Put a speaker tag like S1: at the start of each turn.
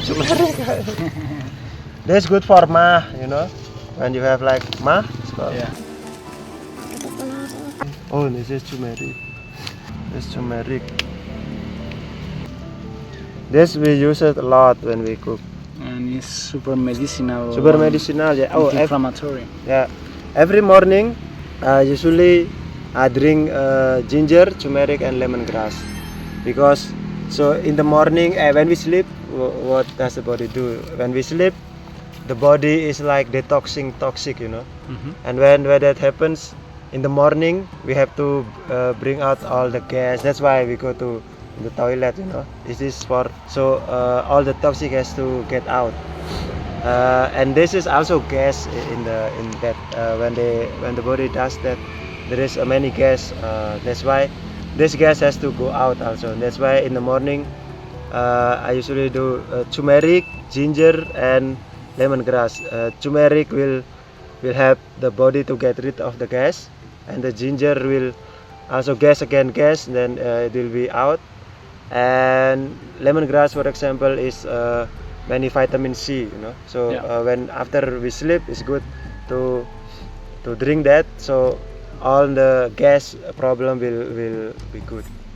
S1: turmeric. This good for ma, you know, when you have like ma. It's called.
S2: Yeah.
S1: Oh, this is turmeric. This turmeric. This we use it a lot when we cook.
S2: And it's super medicinal.
S1: Super medicinal, yeah. Oh,
S2: Anti-inflammatory.
S1: yeah. Every morning, usually I drink ginger, turmeric, and lemongrass, because so in the morning when we sleep, what does the body do? When we sleep, the body is like detoxing toxic, you know. And when that happens in the morning, we have to bring out all the gas. That's why we go to the toilet, you know. This is for so all the toxic has to get out. And this is also gas in that when the body does that, there is many gas. That's why this gas has to go out also. That's why in the morning I usually do turmeric, ginger, and lemongrass. Turmeric will help the body to get rid of the gas, and the ginger will also gas, then it will be out. And lemongrass, for example, is many vitamin C, you know. So when after we sleep, it's good to drink that. So all the gas problem will be good.